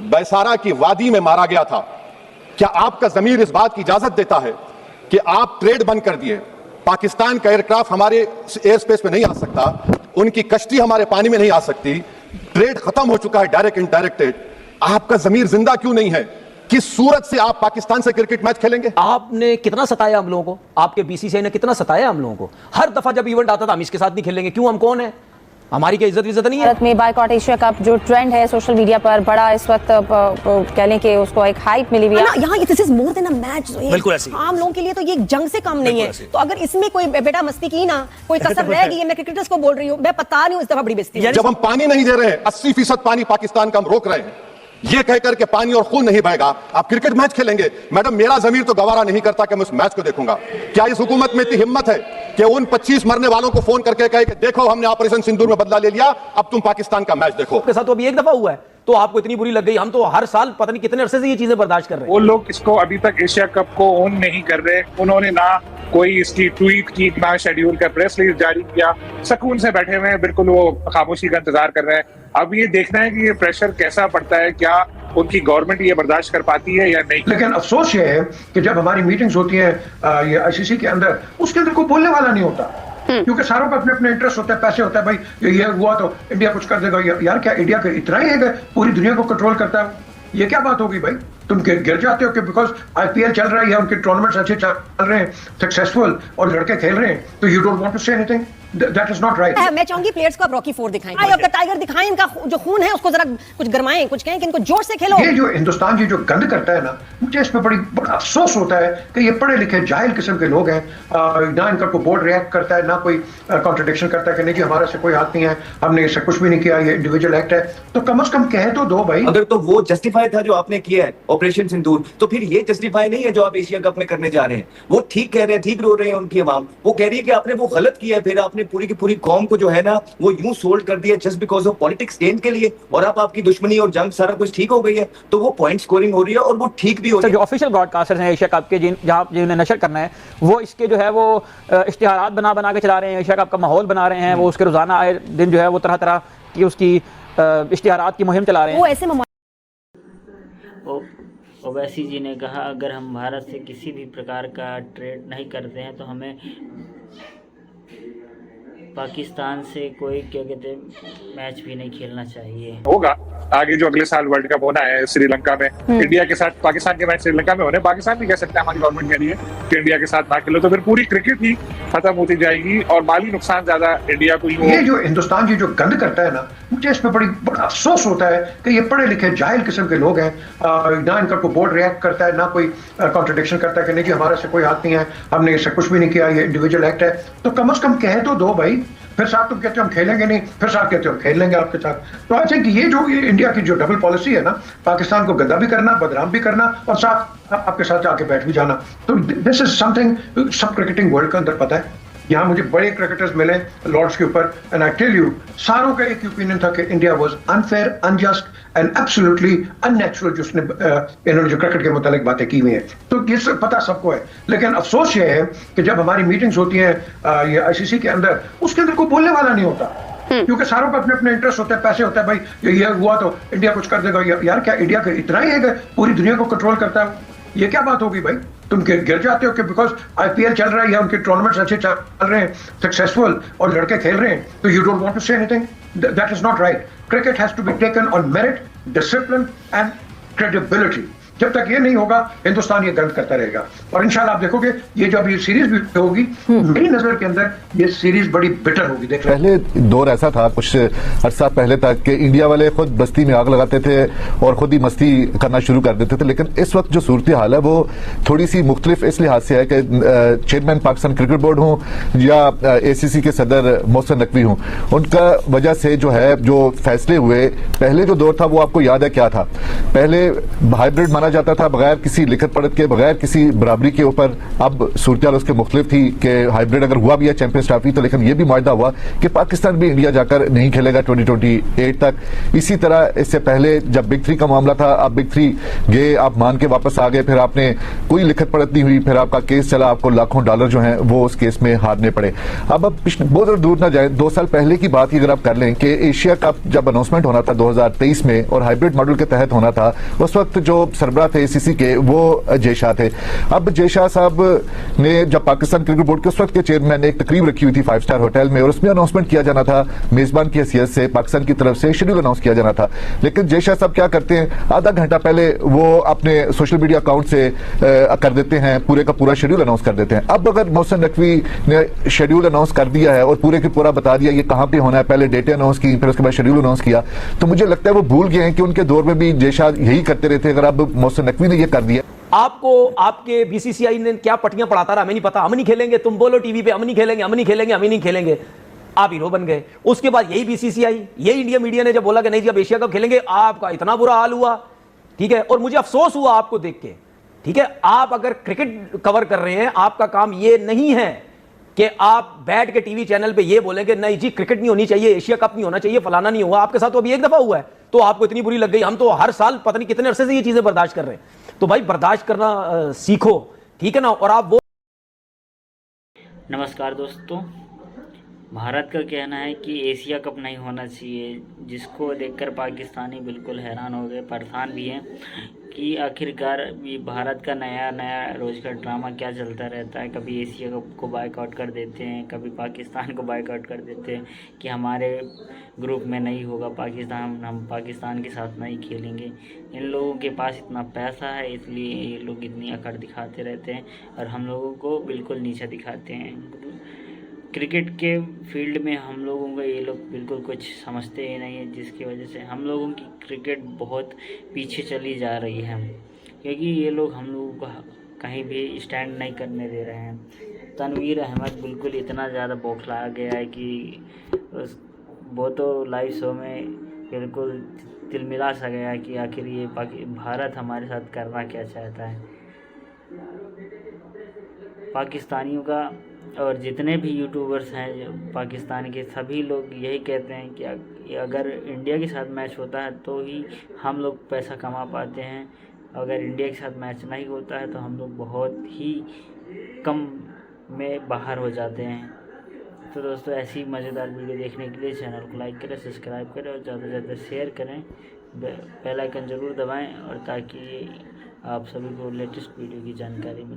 बैसारा की वादी में मारा गया था, क्या आपका जमीर इस बात की इजाजत देता है कि आप ट्रेड बंद कर दिए, पाकिस्तान का एयरक्राफ्ट हमारे एयर स्पेस में नहीं आ सकता, उनकी कश्ती हमारे पानी में नहीं आ सकती, ट्रेड खत्म हो चुका है डायरेक्ट इनडायरेक्टेड, आपका जमीर जिंदा क्यों नहीं है? किस सूरत से आप पाकिस्तान से क्रिकेट मैच खेलेंगे? आपने कितना सताया हम लोगों को, आपके बीसीसीआई ने कितना सताया हम लोगों को। हर दफा जब इवेंट आता था हम इसके साथ नहीं खेलेंगे, क्यों? हम कौन है? हमारी क्या इज्जत नहीं है? भारत में बायकॉट एशिया कप जो ट्रेंड है सोशल मीडिया पर बड़ा इस वक्त कह लें कि उसको एक हाइप मिली हुई है। यहाँ this is more than a match. बिल्कुल ऐसे आम लोगों के लिए तो ये जंग से कम नहीं है। तो अगर इसमें कोई बेटा मस्ती की ना, कोई कसर रह गई है, मैं क्रिकेटर्स को बोल रही हूँ, मैं पता नहीं हूँ इस दफा बड़ी बेइज्जती। जब हम पानी नहीं दे रहे हैं, 80% पानी पाकिस्तान का हम रोक रहे हैं, ये कहकर के पानी और खून नहीं बहेगा, आप क्रिकेट मैच खेलेंगे? मैडम, मेरा जमीर तो गवारा नहीं करता कि मैं उस मैच को देखूंगा। क्या इस हुकूमत में इतनी हिम्मत है कि उन 25 मरने वालों को फोन करके कहे कि देखो हमने ऑपरेशन सिंदूर में बदला ले लिया, अब तुम पाकिस्तान का मैच देखो? आपके साथ तो अभी एक दफा हुआ है तो आपको इतनी बुरी लग गई। हम तो हर साल पता नहीं कितने अरसे से ये चीजें बर्दाश्त कर रहे हैं। वो लोग इसको अभी तक एशिया कप को ओन नहीं कर रहे, उन्होंने ना कोई इसकी ट्वीट की, ना शेड्यूल का प्रेस रिलीज जारी किया, सुकून से बैठे हुए हैं, बिल्कुल वो खामोशी का इंतजार कर रहे हैं। अब ये देखना है कि ये प्रेशर कैसा पड़ता है, क्या उनकी गवर्नमेंट ये बर्दाश्त कर पाती है या नहीं। लेकिन अफसोस ये है कि जब हमारी मीटिंग्स होती हैं ये आईसीसी के अंदर, उसके अंदर कोई बोलने वाला नहीं होता, क्योंकि सारों का अपने अपने इंटरेस्ट होता है, पैसे होता है, भाई ये हुआ तो इंडिया कुछ कर देगा। यार क्या इंडिया का इतना ही है कि पूरी दुनिया को कंट्रोल करता है? ये क्या बात होगी भाई? तुम गिर जाते हो कि बिकॉज आईपीएल चल रहा है या उनके टूर्नामेंट्स अच्छे चल रहे हैं, सक्सेसफुल, और लड़के खेल रहे हैं, तो you don't want to say anything? That is not right. मैं चाहूंगी प्लेयर्स को अब रॉकी 4 दिखाएं, आई ऑफ द टाइगर दिखाएं, इनका जो खून है उसको जरा कुछ गरमाएं, कुछ कहें कि इनको जोर से खेलो। ये जो हिंदुस्तान जी जो गंद करता है ना, मुझे इसमें बड़ा अफसोस होता है कि ये पढ़े लिखे जाहिल किस्म के लोग हैं, ना इनका कोई बोर्ड रिएक्ट करता है, ना कोई कॉन्ट्रडिक्शन करता है कि नहीं जी हमारे से कोई हाथ नहीं है, हमने इससे कुछ भी नहीं किया, ये इंडिविजुअल एक्ट है। तो कम से कम कह तो दो भाई। अगर तो वो जस्टिफाई था जो आपने किया है ऑपरेशन सिंदूर, तो फिर ये जस्टिफाई नहीं है जो आप एशिया कप में करने जा रहे हैं। वो ठीक कह रहे हैं, ठीक रो रहे हैं उनकी आवाम, वो कह रही है कि आपने वो गलत किया है, फिर आपने पूरी की पूरी कौम को जो है ना वो यूं सोल्ड कर दिया just because of politics gain के लिए, और अब आपकी दुश्मनी और जंग सारा कुछ ठीक हो गई है, तो वो पॉइंट स्कोरिंग हो रही है और वो ठीक भी हो रही है। जो ऑफिशियल ब्रॉडकास्टर्स हैं एशिया कप के, जहां जिन्हें नशर करना है, वो इसके जो है वो इश्तिहारात बना के चला रहे हैं, एशिया कप का माहौल बना रहे हैं, वो उसके रोजाना आए दिन जो है वो तरह तरह की उसकी इश्तिहारात की मुहिम चला रहे हैं। वो ऐसे ओवैसी जी ने कहा, अगर हम भारत से किसी भी प्रकार का ट्रेड नहीं करते हैं तो हमें पाकिस्तान से कोई क्या कहते हैं मैच भी नहीं खेलना चाहिए। होगा आगे जो अगले साल वर्ल्ड कप होना है श्रीलंका में, इंडिया के साथ पाकिस्तान के मैच श्रीलंका में होने, पाकिस्तान भी कह सकता है, हमारी गवर्नमेंट कह रही है कि इंडिया के साथ ना खेलो, तो फिर पूरी क्रिकेट ही खत्म होती जाएगी और माली नुकसान ज्यादा इंडिया को ही हो। ये जो हिंदुस्तान जी जो गंद करता है ना, मुझे इसमें बड़ा अफसोस होता है कि ये पढ़े लिखे जाहिल किस्म के लोग हैं, ना इनका कोई बोर्ड रिएक्ट करता है, ना कोई कॉन्ट्रडिक्शन करता है कि नहीं जी हमारे से कोई हाथ नहीं है, हमने इससे कुछ भी नहीं किया, ये इंडिविजुअल एक्ट है। तो कम से कम कह तो दो भाई। फिर साथ तुम कहते हो हम खेलेंगे नहीं, फिर साथ कहते हो खेल लेंगे आपके साथ। तो आई थिंक ये जो इंडिया की जो डबल पॉलिसी है ना, पाकिस्तान को गद्दा भी करना, बदनाम भी करना, और साथ आपके साथ आके बैठ भी जाना, तो दिस इज समथिंग सब क्रिकेटिंग वर्ल्ड के अंदर पता है। यहाँ मुझे बड़े क्रिकेटर्स मिले लॉर्ड्स के ऊपर, एंड आई टेल यू सारों का एक ओपिनियन था कि India was unfair, unjust and absolutely unnatural जो उसने इन्होंने जो क्रिकेट के मुतालिक बातें की हुई हैं। तो ये पता सबको है, लेकिन अफसोस ये है कि जब हमारी मीटिंग्स होती हैं ये आईसीसी के अंदर, उसके अंदर कोई बोलने वाला नहीं होता, क्योंकि सारों का अपने अपने इंटरेस्ट होता है, पैसे होता है, भाई ये हुआ तो इंडिया कुछ कर देगा। यार क्या इंडिया का इतना ही है कि पूरी दुनिया को कंट्रोल करता है? ये क्या बात होगी भाई? तुम गिर जाते हो कि बिकॉज आईपीएल चल रहा है या उनके टूर्नामेंट्स अच्छे चल रहे हैं, सक्सेसफुल, और लड़के खेल रहे हैं, तो you don't want to say anything? That is not right. Cricket has to be taken on merit, discipline and credibility. जब तक ये नहीं होगा हिंदुस्तान ये गंद करता रहेगा। और इंशाल्लाह आप देखोगे ये जो अभी सीरीज भी होगी, मेरी नजर के अंदर ये सीरीज बड़ी बेटर होगी। देख पहले दौर ऐसा था कुछ अर्सा पहले तक कि इंडिया वाले खुद बस्ती में आग लगाते थे और खुद ही मस्ती करना शुरू कर देते थे, लेकिन इस वक्त जो सूरत हाल है वो थोड़ी सी मुख्तलिफ इस लिहाज से है कि चेयरमैन पाकिस्तान क्रिकेट बोर्ड हों या एसीसी के सदर मोहसिन नकवी हों, उनका वजह से जो है जो फैसले हुए, पहले जो दौर था वो आपको याद है क्या था? पहले हाइब्रिड माना जाता था बगैर किसी लिखत पढ़त के, बगैर किसी बराबरी के ऊपर। अब सूरत उसके मुख्तलिफ थी कि हाइब्रिड अगर हुआ भी है चैंपियंस ट्रॉफी तो, लेकिन यह भी मुआहदा हुआ कि पाकिस्तान भी इंडिया जाकर नहीं खेलेगा 2028 तक। इसी तरह इससे पहले जब बिग 3 का मामला था, आप बिग 3 गए, आप मान के वापस आ गए, फिर आपने कोई लिखत पढ़त नहीं हुई, फिर आपका केस चला, आपको लाखों डॉलर जो हैं वो उस केस में हारने पड़े। अब बहुत दूर ना जाए, 2 साल पहले की बात ही अगर आप कर लें कि एशिया कप जब अनाउंसमेंट होना था 2023 में और हाइब्रिड मॉडल के तहत होना था, उस वक्त जो सरबराह थे ACC के वो जय शाह थे। अब जय शाह साहब ने जब पाकिस्तान क्रिकेट बोर्ड के उस वक्त के चेयरमैन ने एक तकरीब रखी हुई थी 5 स्टार होटल में और उसमें अनाउंसमेंट किया जाना था, मेजबान की हैसियत से पाकिस्तान की तरफ से शेड्यूल अनाउंस किया जाना था। लेकिन जय शाह साहब क्या करते हैं, आधा घंटा पहले वो अपने सोशल मीडिया अकाउंट से कर देते हैं, पूरे का पूरा शेड्यूल अनाउंस कर देते हैं। अब अगर मोहसिन नकवी ने शेड्यूल अनाउंस कर दिया है और पूरे के पूरा बता दिया ये कहां पे होना है, पहले डेटें अनाउंस की, फिर उसके बाद शेड्यूल अनाउंस किया, तो मुझे लगता है वो भूल गए हैं कि उनके दौर में भी जय शाह यही करते रहते। अगर अब मोहसिन नकवी ने ये कर दिया, आपको आपके BCCI ने क्या पट्टियां पढ़ाता रहा, हमें नहीं पता, हम नहीं खेलेंगे, तुम बोलो टीवी पे हम नहीं खेलेंगे, हम नहीं खेलेंगे, हम ही नहीं खेलेंगे, आप हीरो बन गए। उसके बाद यही BCCI, यही इंडिया मीडिया ने जब बोला कि नहीं जी अब एशिया कप खेलेंगे, आपका इतना बुरा हाल हुआ, ठीक है। और मुझे अफसोस हुआ आपको देख के, ठीक है। आप अगर क्रिकेट कवर कर रहे हैं, आपका काम ये नहीं है कि आप बैठ के टीवी चैनल पे ये बोलेंगे नहीं जी क्रिकेट नहीं होनी चाहिए, एशिया कप नहीं होना चाहिए, फलाना नहीं हुआ। आपके साथ तो अभी एक दफा हुआ है तो आपको इतनी बुरी लग गई, हम तो हर साल पता नहीं कितने अरसे से ये चीजें बर्दाश्त कर रहे हैं। तो भाई बर्दाश्त करना सीखो, ठीक है ना। और आप वो नमस्कार दोस्तों, भारत का कहना है कि एशिया कप नहीं होना चाहिए, जिसको देखकर पाकिस्तानी बिल्कुल हैरान हो गए, परेशान भी हैं कि आखिरकार ये भारत का नया रोज़ का ड्रामा क्या चलता रहता है। कभी एशिया कप को बायकॉट कर देते हैं, कभी पाकिस्तान को बायकॉट कर देते हैं कि हमारे ग्रुप में नहीं होगा पाकिस्तान, हम पाकिस्तान के साथ नहीं खेलेंगे। इन लोगों के पास इतना पैसा है इसलिए ये लोग इतनी अकड़ दिखाते रहते हैं और हम लोगों को बिल्कुल नीचा दिखाते हैं। क्रिकेट के फील्ड में हम लोगों को ये लोग बिल्कुल कुछ समझते ही नहीं है, जिसकी वजह से हम लोगों की क्रिकेट बहुत पीछे चली जा रही है, क्योंकि ये लोग हम लोगों को कहीं भी स्टैंड नहीं करने दे रहे हैं। तनवीर अहमद बिल्कुल इतना ज़्यादा बौखलाया गया है कि वो तो लाइव शो में बिल्कुल तिलमिला सा गया है कि आखिर ये भारत हमारे साथ करना क्या चाहता है। पाकिस्तानियों का और जितने भी यूट्यूबर्स हैं पाकिस्तान के, सभी लोग यही कहते हैं कि अगर इंडिया के साथ मैच होता है तो ही हम लोग पैसा कमा पाते हैं, अगर इंडिया के साथ मैच नहीं होता है तो हम लोग बहुत ही कम में बाहर हो जाते हैं। तो दोस्तों ऐसी मज़ेदार वीडियो देखने के लिए चैनल को लाइक करें, सब्सक्राइब करें और ज़्यादा से ज़्यादा शेयर करें, बेल आइकन ज़रूर दबाएं और ताकि आप सभी को लेटेस्ट वीडियो की जानकारी मिले।